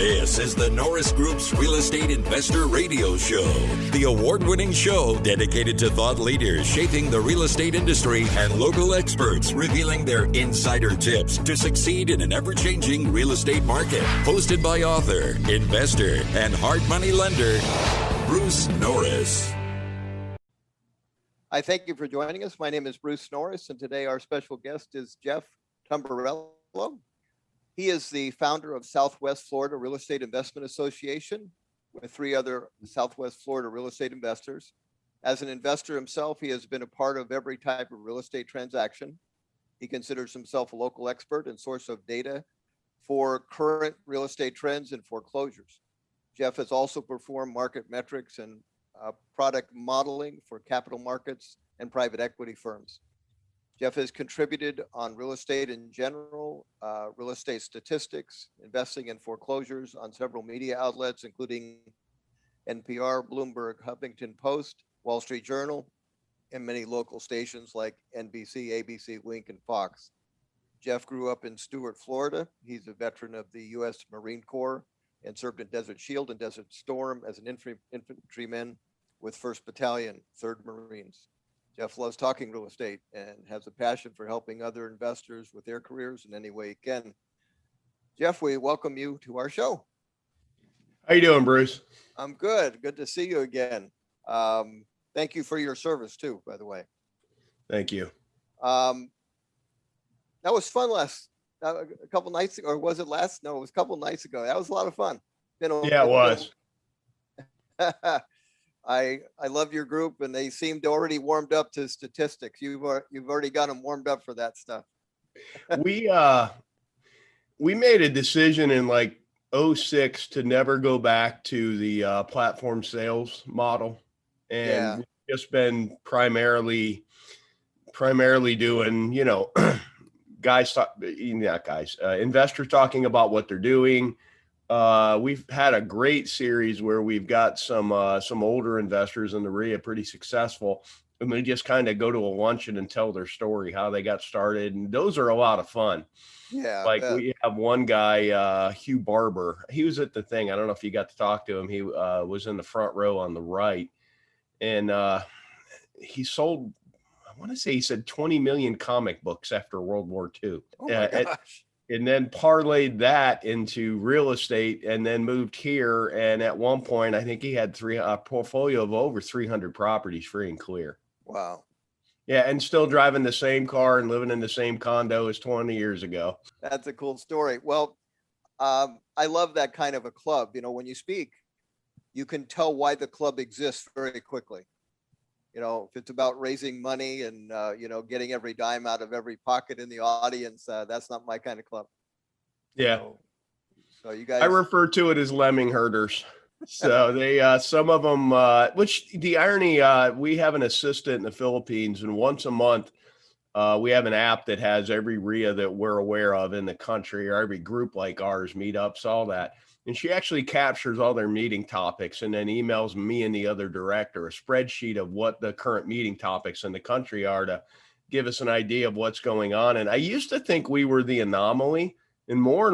This is the Norris Group's Real Estate Investor Radio Show, the award-winning show dedicated to thought leaders shaping the real estate industry and local experts revealing their insider tips to succeed in an ever-changing real estate market. Hosted by author, investor, and hard money lender, Bruce Norris. I thank you for joining us. My name is Bruce Norris, and today our special guest is Jeff Tumbarello. He is the founder of Southwest Florida Real Estate Investment Association with 3 other Southwest Florida real estate investors. As an investor himself, he has been a part of every type of real estate transaction. He considers himself a local expert and source of data for current real estate trends and foreclosures. Jeff has also performed market metrics and product modeling for capital markets and private equity firms. Jeff has contributed on real estate in general, real estate statistics, investing in foreclosures on several media outlets, including NPR, Bloomberg, Huffington Post, Wall Street Journal, and many local stations like NBC, ABC, Wink, and Fox. Jeff grew up in Stuart, Florida. He's a veteran of the U.S. Marine Corps and served in Desert Shield and Desert Storm as an infantryman with First Battalion Third Marines. Jeff loves talking real estate and has a passion for helping other investors with their careers in any way he can. Jeff, we welcome you to our show. How you doing, Bruce? I'm good. Good to see you again. Thank you for your service too, by the way. Thank you. That was fun a couple nights ago, or was it last? No, it was a couple nights ago. That was a lot of fun. Yeah, it was. I love your group, and they seemed already warmed up to statistics. You've already got them warmed up for that stuff. We made a decision in like 2006 to never go back to the platform sales model, and we've just been primarily doing, investors talking about what they're doing. We've had a great series where we've got some older investors in the REIA pretty successful, and they just kind of go to a luncheon and tell their story, how they got started. And those are a lot of fun. Yeah. Like we have one guy, Hugh Barber. He was at the thing. I don't know if you got to talk to him. He was in the front row on the right, and he sold, I want to say he said 20 million comic books after World War II. Oh my gosh. And then parlayed that into real estate, and then moved here. And at one point, I think he had a portfolio of over 300 properties free and clear. Wow. Yeah. And still driving the same car and living in the same condo as 20 years ago. That's a cool story. Well, I love that kind of a club. When you speak, you can tell why the club exists very quickly. If it's about raising money and, getting every dime out of every pocket in the audience, that's not my kind of club. Yeah. So you guys, I refer to it as lemming herders. So they, some of them, which the irony, we have an assistant in the Philippines, and once a month, we have an app that has every REIA that we're aware of in the country, or every group like ours, meetups, all that. And she actually captures all their meeting topics and then emails me and the other director a spreadsheet of what the current meeting topics in the country are to give us an idea of what's going on. And I used to think we were the anomaly, and more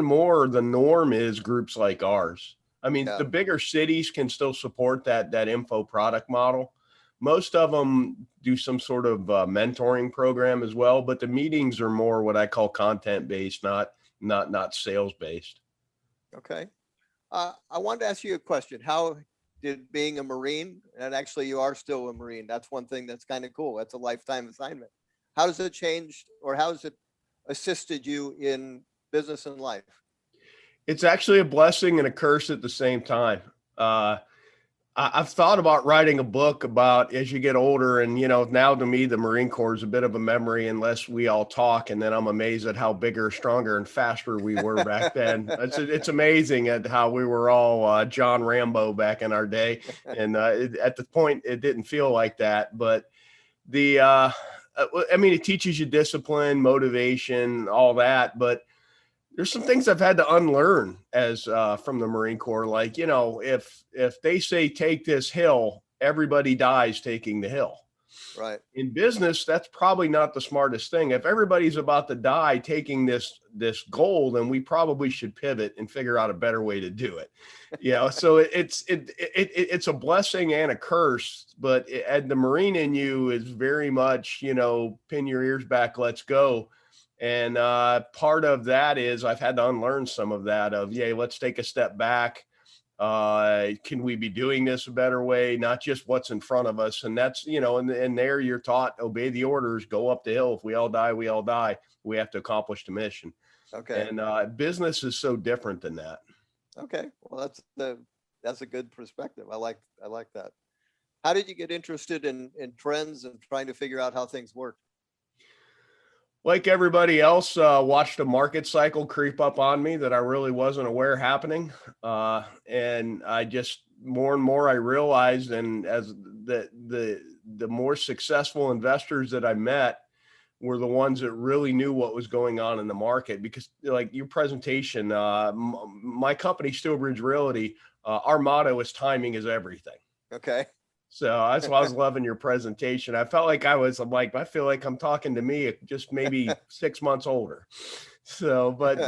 the norm is groups like ours. I mean, the bigger cities can still support that info product model. Most of them do some sort of mentoring program as well, but the meetings are more what I call content based, not sales based. Okay. I wanted to ask you a question. How did being a Marine, and actually you are still a Marine, that's one thing that's kind of cool. That's a lifetime assignment. How does it change, or how has it assisted you in business and life? It's actually a blessing and a curse at the same time. I've thought about writing a book about as you get older, and now to me the Marine Corps is a bit of a memory unless we all talk, and then I'm amazed at how bigger, stronger, and faster we were back then. It's amazing at how we were all John Rambo back in our day, and at the point it didn't feel like that. But it teaches you discipline, motivation, all that, but there's some things I've had to unlearn as from the Marine Corps. Like, if they say take this hill, everybody dies taking the hill. Right. In business, that's probably not the smartest thing. If everybody's about to die taking this goal, then we probably should pivot and figure out a better way to do it. So it's a blessing and a curse, but the Marine in you is very much, pin your ears back, let's go. And part of that is I've had to unlearn some of that let's take a step back. Can we be doing this a better way? Not just what's in front of us. And that's, and there you're taught, obey the orders, go up the hill. If we all die, we all die. We have to accomplish the mission. Okay. And business is so different than that. Okay. Well, that's a good perspective. I like that. How did you get interested in trends and trying to figure out how things work? Like everybody else, watched a market cycle creep up on me that I really wasn't aware happening. And I just more and more I realized, and as the more successful investors that I met were the ones that really knew what was going on in the market. Because like your presentation, my company, Stuart Realty, our motto is timing is everything. Okay. So that's why I was loving your presentation. I felt like I feel like I'm talking to me, just maybe 6 months older. So, but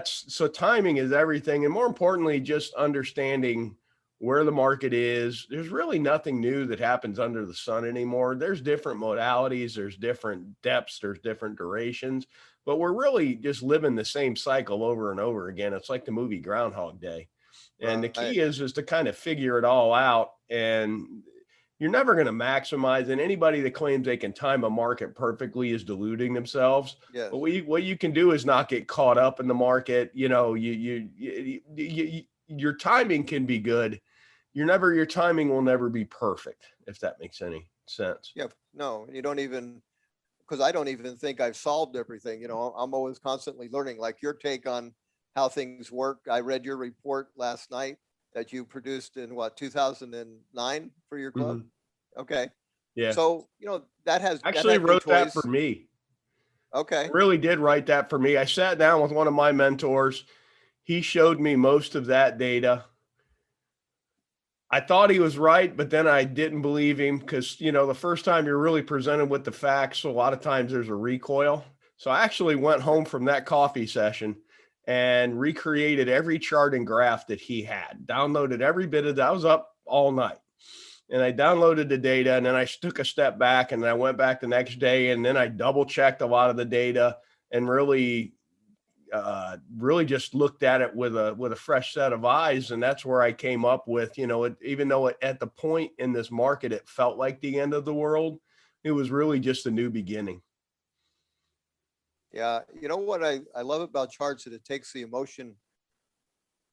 so timing is everything. And more importantly, just understanding where the market is. There's really nothing new that happens under the sun anymore. There's different modalities, there's different depths, there's different durations, but we're really just living the same cycle over and over again. It's like the movie Groundhog Day. And the key is to kind of figure it all out. And you're never going to maximize. And anybody that claims they can time a market perfectly is deluding themselves. Yes. But what you can do is not get caught up in the market. Your timing can be good. Your timing will never be perfect, if that makes any sense. Yeah. No, you don't even, because I don't even think I've solved everything. I'm always constantly learning, like your take on how things work. I read your report last night that you produced in 2009 for your club. Mm-hmm. Okay. Yeah. So, that has actually wrote that for me. Okay. I really did write that for me. I sat down with one of my mentors. He showed me most of that data. I thought he was right, but then I didn't believe him because, the first time you're really presented with the facts, a lot of times there's a recoil. So I actually went home from that coffee session and recreated every chart and graph that he had, downloaded every bit of that. I was up all night and I downloaded the data, and then I took a step back and I went back the next day, and then I double checked a lot of the data and really just looked at it with a fresh set of eyes. And that's where I came up with, even though at the point in this market, it felt like the end of the world, it was really just a new beginning. Yeah. What I love about charts is it takes the emotion,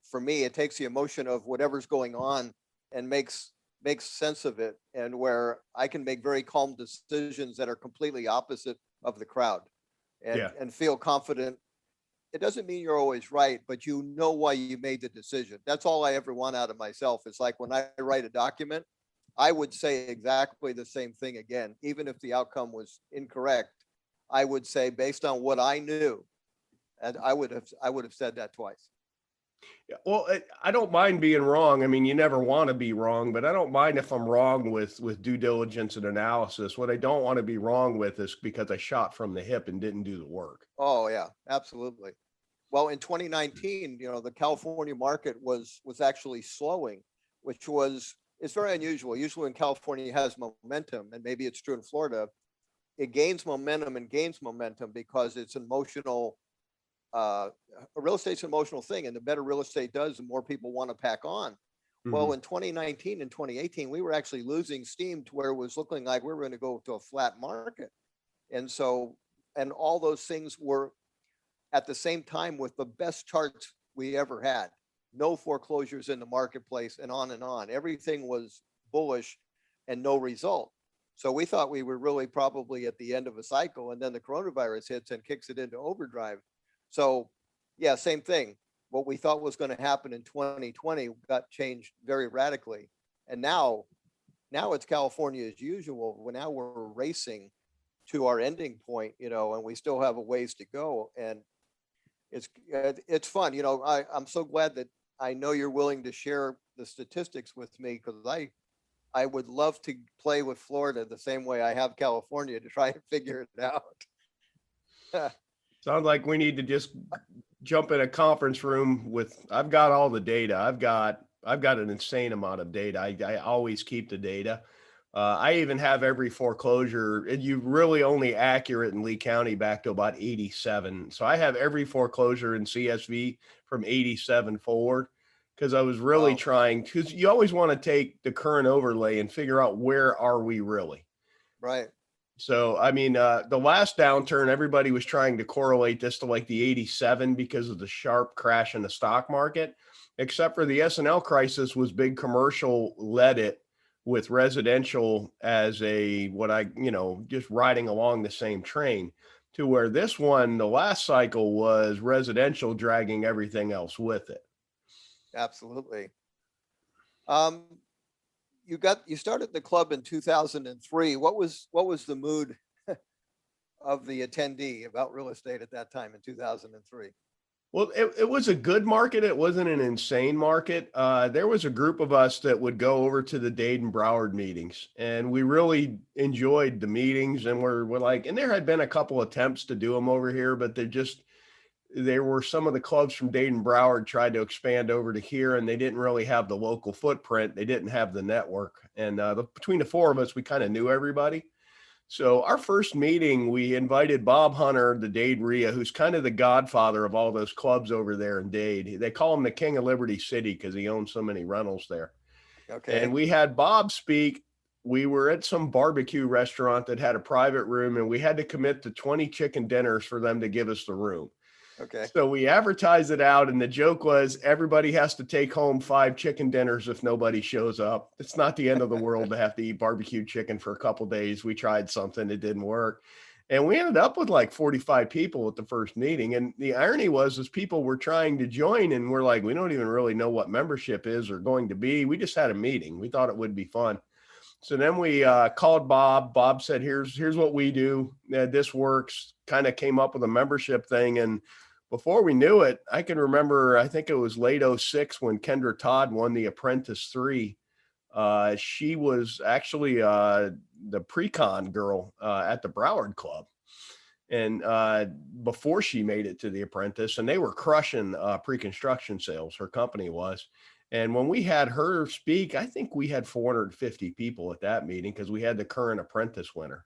for me, it takes the emotion of whatever's going on and makes sense of it. And where I can make very calm decisions that are completely opposite of the crowd and feel confident. It doesn't mean you're always right, but you know why you made the decision. That's all I ever want out of myself. It's like when I write a document, I would say exactly the same thing again, even if the outcome was incorrect. I would say, based on what I knew, and I would have said that twice. Yeah, well, I don't mind being wrong. I mean, you never want to be wrong, but I don't mind if I'm wrong with due diligence and analysis. What I don't want to be wrong with is because I shot from the hip and didn't do the work. Oh yeah, absolutely. Well, in 2019, the California market was actually slowing, which it's very unusual. Usually when California has momentum, and maybe it's true in Florida, it gains momentum because it's emotional. Real estate's an emotional thing, and the better real estate does, the more people want to pack on. Mm-hmm. Well, in 2019 and 2018, we were actually losing steam to where it was looking like we were going to go to a flat market. And all those things were at the same time with the best charts we ever had. No foreclosures in the marketplace, and on and on. Everything was bullish and no result. So we thought we were really probably at the end of a cycle, and then the coronavirus hits and kicks it into overdrive. So yeah, same thing. What we thought was going to happen in 2020 got changed very radically. And now it's California as usual. Now we're racing to our ending point, and we still have a ways to go. And it's fun. I'm so glad that I know you're willing to share the statistics with me, because I would love to play with Florida the same way I have California to try and figure it out. Sounds like we need to just jump in a conference room I've got all the data. I've got an insane amount of data. I always keep the data. I even have every foreclosure, and you really only accurate in Lee County back to about 87. So I have every foreclosure in CSV from 87 forward, because I was really trying, because you always want to take the current overlay and figure out where are we really. Right. So, I mean, the last downturn, everybody was trying to correlate this to like the 87 because of the sharp crash in the stock market, except for the S&L crisis was big commercial led it, with residential as just riding along the same train, to where this one, the last cycle, was residential dragging everything else with it. Absolutely. You started the club in 2003. What was the mood of the attendee about real estate at that time in 2003? Well, it was a good market. It wasn't an insane market. There was a group of us that would go over to the Dade and Broward meetings, and we really enjoyed the meetings. And we're like, and there had been a couple attempts to do them over here, but there were some of the clubs from Dade and Broward tried to expand over to here, and they didn't really have the local footprint. They didn't have the network. And between the four of us, we kind of knew everybody. So our first meeting, we invited Bob Hunter, the Dade REIA, who's kind of the godfather of all those clubs over there in Dade. They call him the King of Liberty City because he owns so many rentals there. Okay. And we had Bob speak. We were at some barbecue restaurant that had a private room, and we had to commit to 20 chicken dinners for them to give us the room. Okay. So we advertised it out, and the joke was everybody has to take home 5 chicken dinners if nobody shows up. It's not the end of the world to have to eat barbecue chicken for a couple of days. We tried something, it didn't work. And we ended up with like 45 people at the first meeting. And the irony was people were trying to join, and we're like, we don't even really know what membership is or going to be. We just had a meeting. We thought it would be fun. So then we called Bob. Bob said, here's what we do. This works. Kind of came up with a membership thing. And before we knew it, I can remember, I think it was late 06 when Kendra Todd won the Apprentice 3. She was actually the pre-con girl at the Broward Club. And before she made it to the Apprentice, and they were crushing pre-construction sales, her company was. And when we had her speak, I think we had 450 people at that meeting because we had the current Apprentice winner.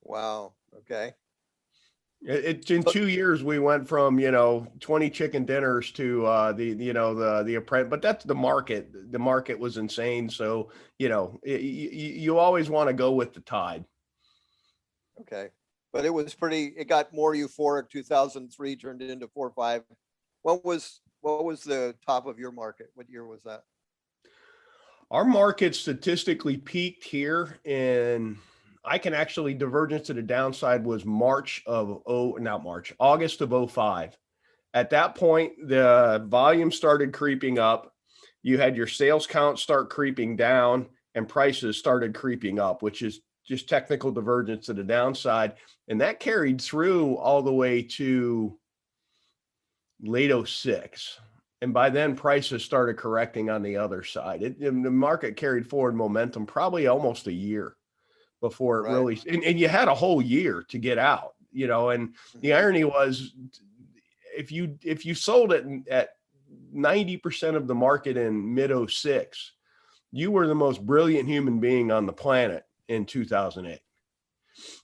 Wow. Okay. In 2 years, we went from, 20 chicken dinners to the apprentice, but that's the market. The market was insane. So, you always want to go with the tide. Okay. But it got more euphoric. 2003 turned it into 4 or 5. What was the top of your market? What year was that? Our market statistically peaked here in, I can actually, divergence to the downside was August of 05. At that point, the volume started creeping up. You had your sales count start creeping down, and prices started creeping up, which is just technical divergence to the downside. And that carried through all the way to late 06. And by then, prices started correcting on the other side. The market carried forward momentum probably almost a year before it really, and you had a whole year to get out, and the irony was if you sold it at 90% of the market in mid 06, you were the most brilliant human being on the planet in 2008.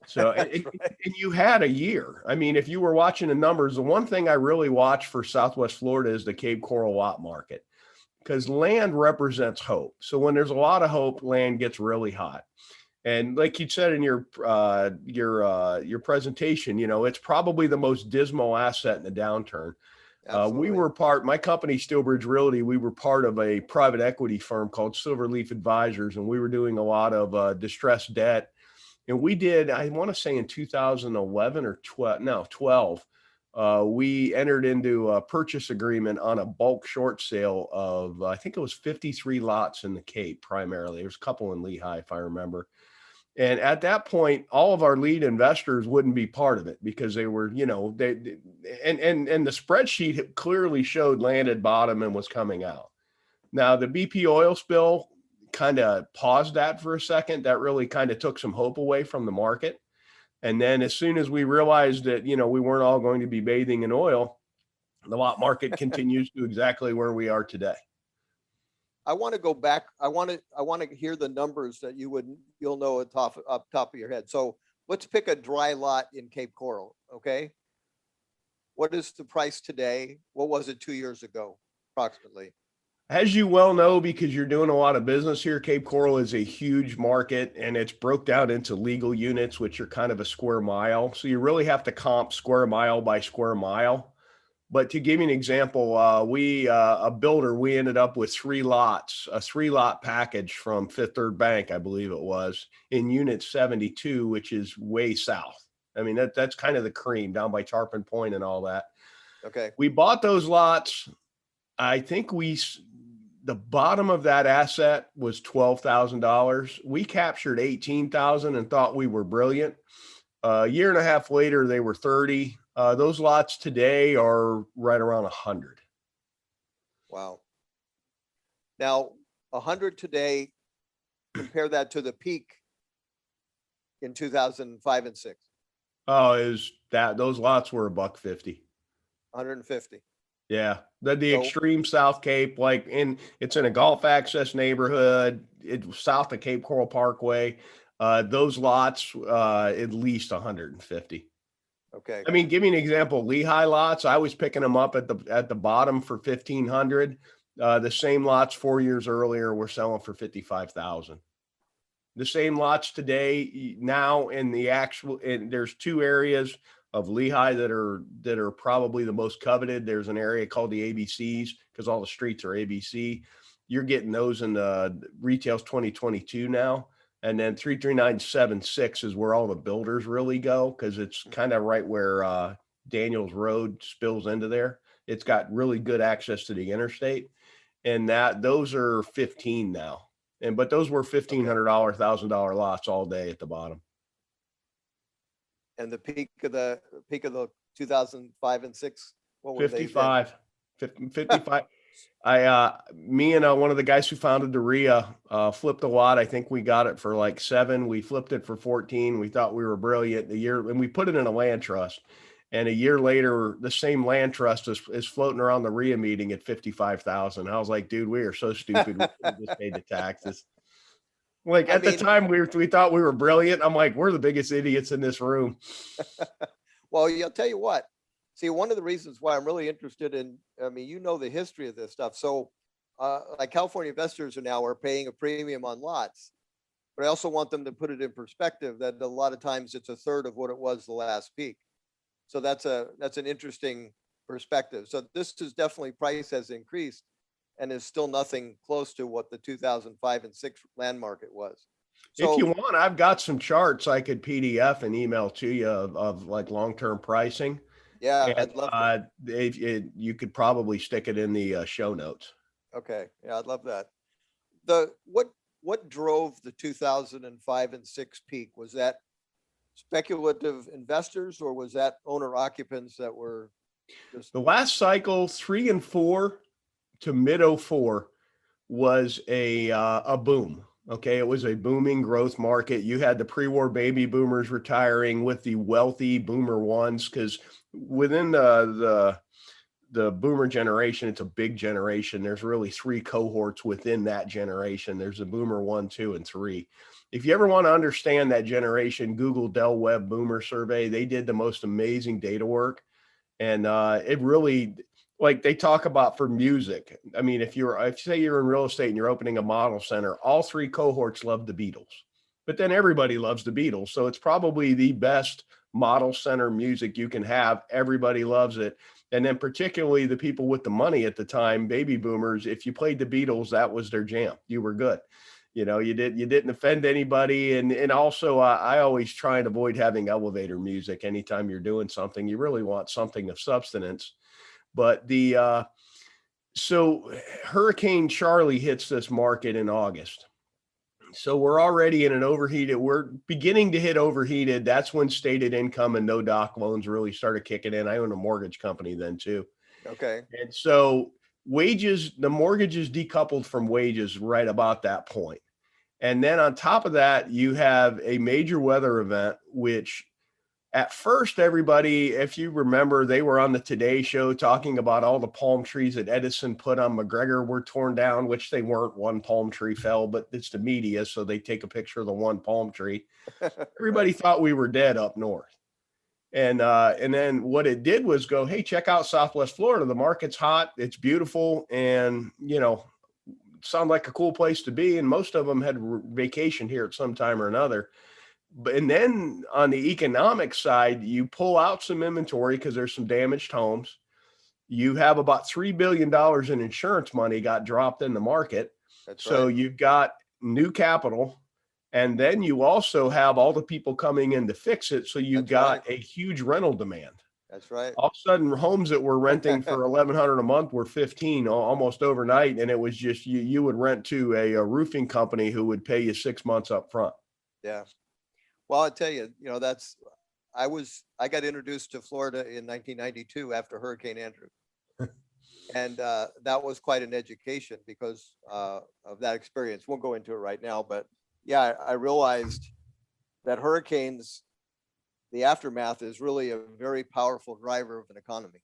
So, and you had a year. I mean, if you were watching the numbers, the one thing I really watch for Southwest Florida is the Cape Coral lot market, because land represents hope. So when there's a lot of hope, land gets really hot. And like you said in your presentation, it's probably the most dismal asset in the downturn. We were my company, Steelbridge Realty, we were part of a private equity firm called Silverleaf Advisors, and we were doing a lot of distressed debt. And we did, I want to say in 2011 or 12, we entered into a purchase agreement on a bulk short sale of, I think it was 53 lots in the Cape primarily. There's a couple in Lehigh, if I remember. And at that point, all of our lead investors wouldn't be part of it because they were, and the spreadsheet clearly showed land at bottom and was coming out. Now, the BP oil spill kind of paused that for a second. That really kind of took some hope away from the market. And then as soon as we realized that, we weren't all going to be bathing in oil, the lot market continues to exactly where we are today. I want to go back. I want to hear the numbers that you'll know up top of your head. So let's pick a dry lot in Cape Coral. Okay. What is the price today? What was it 2 years ago, approximately? As you well know, because you're doing a lot of business here, Cape Coral is a huge market, and it's broke down into legal units, which are kind of a square mile. So you really have to comp square mile by square mile. But to give you an example, a builder, we ended up with 3 lots, a 3-lot package from Fifth Third Bank, I believe it was, in unit 72, which is way south. I mean, that's kind of the cream down by Tarpon Point and all that. Okay. We bought those lots. I think the bottom of that asset was $12,000. We captured $18,000 and thought we were brilliant. A year and a half later, they were 30. Those lots today are right around 100. Wow. Now, 100 today, compare that to the peak in 2005 and 6. Oh, those lots were $150. 150. Yeah. The extreme South Cape, it's in a golf access neighborhood. It's south of Cape Coral Parkway. Those lots, at least 150. Okay. I mean, give me an example. Lehigh lots, I was picking them up at the bottom for 1,500. The same lots 4 years earlier were selling for 55,000. The same lots today now there's 2 areas of Lehigh that are probably the most coveted. There's an area called the ABCs because all the streets are ABC. You're getting those in the retail's 2022 now. And then 33976 is where all the builders really go, because it's kind of right where Daniels Road spills into there. It's got really good access to the interstate, and those are 15 now. But those were $1,500, $1,000 lots all day at the bottom. And the peak of the 2005 and 6, what were 55. 55. Me and one of the guys who founded the REIA flipped a lot. I think we got it for like 7. We flipped it for 14. We thought we were brilliant and we put it in a land trust. And a year later, the same land trust is floating around the REIA meeting at 55,000. I was like, dude, we are so stupid. We just paid the taxes. The time we thought we were brilliant. I'm like, we're the biggest idiots in this room. Well, I'll tell you what. See, one of the reasons why I'm really interested in, the history of this stuff. So like California investors are paying a premium on lots, but I also want them to put it in perspective that a lot of times it's a third of what it was the last peak. So that's an interesting perspective. So this is definitely, price has increased and is still nothing close to what the 2005 and 6 land market was. So, if you want, I've got some charts I could PDF and email to you of like long-term pricing. Yeah, and, I'd love that. You could probably stick it in the show notes. Okay. Yeah, I'd love that. What drove the 2005 and 6 peak? Was that speculative investors, or was that owner occupants that were just... The last cycle, 3 and 4 to mid 04 was a boom. Okay. It was a booming growth market. You had the pre-war baby boomers retiring with the wealthy boomer ones, because within the boomer generation, it's a big generation. There's really 3 cohorts within that generation. There's a boomer 1, 2, and 3. If you ever want to understand that generation, Google Dell Web Boomer Survey. They did the most amazing data work. And it really, like they talk about for music. I mean, if you say you're in real estate and you're opening a model center, all 3 cohorts love the Beatles, but then everybody loves the Beatles. So it's probably the best model center music you can have. Everybody loves it. And then particularly the people with the money at the time, baby boomers, if you played the Beatles, that was their jam. You were good. You didn't offend anybody. And also I always try and avoid having elevator music. Anytime you're doing something, you really want something of substance. But so Hurricane Charley hits this market in August. So we're already in we're beginning to hit overheated. That's when stated income and no doc loans really started kicking in. I own a mortgage company then too. Okay. And so wages, the mortgages decoupled from wages right about that point. And then on top of that, you have a major weather event, which at first, everybody, if you remember, they were on the Today Show talking about all the palm trees that Edison put on McGregor were torn down, which they weren't. One palm tree fell, but it's the media, so they take a picture of the one palm tree. Everybody thought we were dead up north. And then what it did was go, hey, check out Southwest Florida. The market's hot. It's beautiful. And, sound like a cool place to be. And most of them had vacation here at some time or another. And then on the economic side, you pull out some inventory because there's some damaged homes. You have about $3 billion in insurance money got dropped in the market. So you've got new capital. And then you also have all the people coming in to fix it. So you've got a huge rental demand. That's right. All of a sudden, homes that were renting for $1,100 a month were $15 almost overnight. And it was just you would rent to a roofing company who would pay you 6 months up front. Yeah. Well, I'll tell you, I got introduced to Florida in 1992 after Hurricane Andrew. And that was quite an education because of that experience. Won't go into it right now, but yeah, I realized that hurricanes, the aftermath is really a very powerful driver of an economy.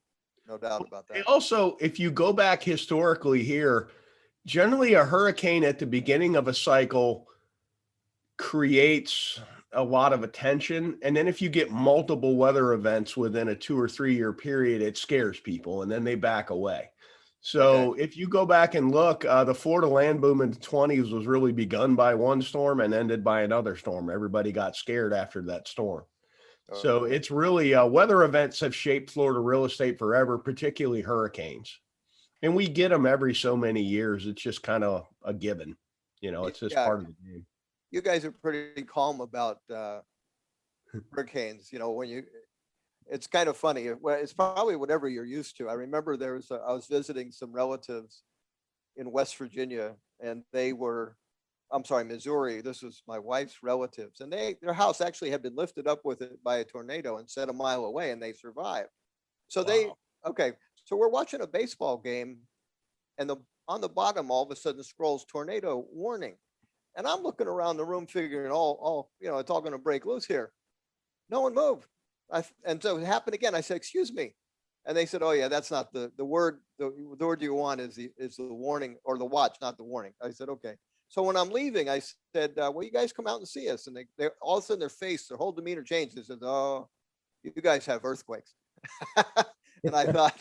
No doubt about that. Also, if you go back historically here, generally a hurricane at the beginning of a cycle creates a lot of attention. And then if you get multiple weather events within a 2 or 3 year period, it scares people and then they back away. So if you go back and look, the Florida land boom in the 20s was really begun by one storm and ended by another storm. Everybody got scared after that storm. So it's really weather events have shaped Florida real estate forever, particularly hurricanes. And we get them every so many years. It's just kind of a given. It's just part of the game. You guys are pretty calm about hurricanes. It's kind of funny. It's probably whatever you're used to. I remember I was visiting some relatives in West Virginia, and Missouri. This was my wife's relatives, and their house actually had been lifted up by a tornado and set a mile away, and they survived. So so we're watching a baseball game, and on the bottom all of a sudden scrolls tornado warning. And I'm looking around the room figuring, it's all going to break loose here. No one moved. And so it happened again. I said, excuse me. And they said, oh yeah, that's not the word. The word you want is the warning or the watch, not the warning. I said, okay. So when I'm leaving, I said, well, you guys come out and see us. And they all of a sudden their whole demeanor changed. They said, oh, you guys have earthquakes. And I thought,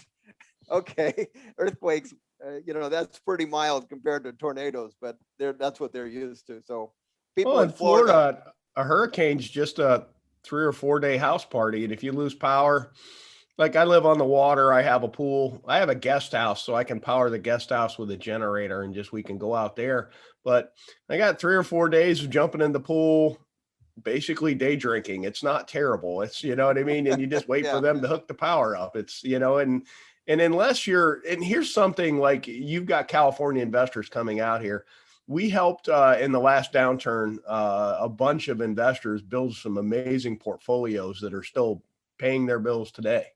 okay, earthquakes, that's pretty mild compared to tornadoes, but that's what they're used to. So people in Florida, a hurricane's just a 3 or 4 day house party. And if you lose power, like I live on the water, I have a pool, I have a guest house, so I can power the guest house with a generator and we can go out there. But I got 3 or 4 days of jumping in the pool, basically day drinking. It's not terrible. It's, you know what I mean? And you just wait for them to hook the power up. It's, and unless and here's something like you've got California investors coming out here. We helped in the last downturn, a bunch of investors build some amazing portfolios that are still paying their bills today.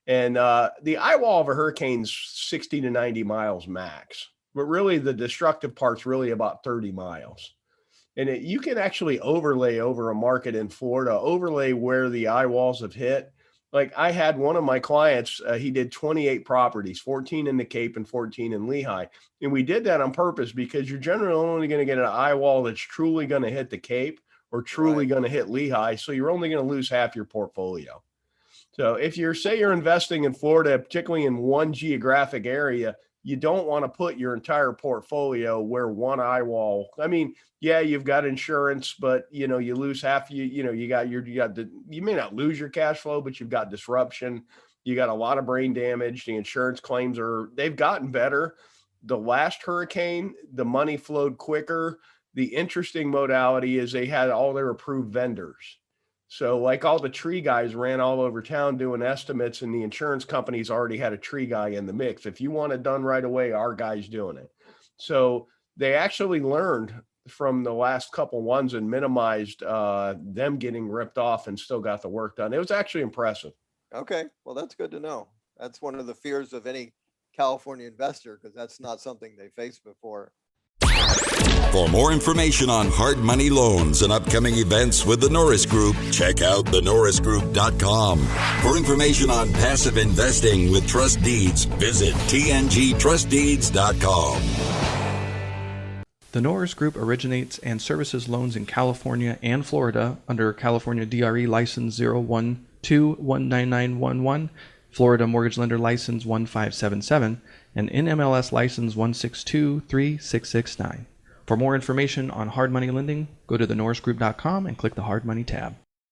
And the eye wall of a hurricane's 60 to 90 miles max, but really the destructive part's really about 30 miles. And you can actually overlay over a market in Florida, overlay where the eye walls have hit. Like I had one of my clients, he did 28 properties, 14 in the Cape and 14 in Lehigh. And we did that on purpose because you're generally only going to get an eye wall that's truly going to hit the Cape or truly going to hit Lehigh. So you're only going to lose half your portfolio. So if you're investing in Florida, particularly in one geographic area, you don't want to put your entire portfolio where one eye wall. I mean, yeah, you've got insurance, but you lose half. You may not lose your cash flow, but you've got disruption. You got a lot of brain damage. The insurance claims they've gotten better. The last hurricane, the money flowed quicker. The interesting modality is they had all their approved vendors. So like all the tree guys ran all over town doing estimates, and the insurance companies already had a tree guy in the mix. If you want it done right away, our guy's doing it. So they actually learned from the last couple ones and minimized them getting ripped off and still got the work done. It was actually impressive. Okay. Well, that's good to know. That's one of the fears of any California investor because that's not something they faced before. For more information on hard money loans and upcoming events with the Norris Group, check out thenorrisgroup.com. For information on passive investing with trust deeds, visit tngtrustdeeds.com. The Norris Group originates and services loans in California and Florida under California DRE License 012-19911, Florida Mortgage Lender License 1577, and NMLS License 1623669. For more information on hard money lending, go to thenorrisgroup.com and click the Hard Money tab.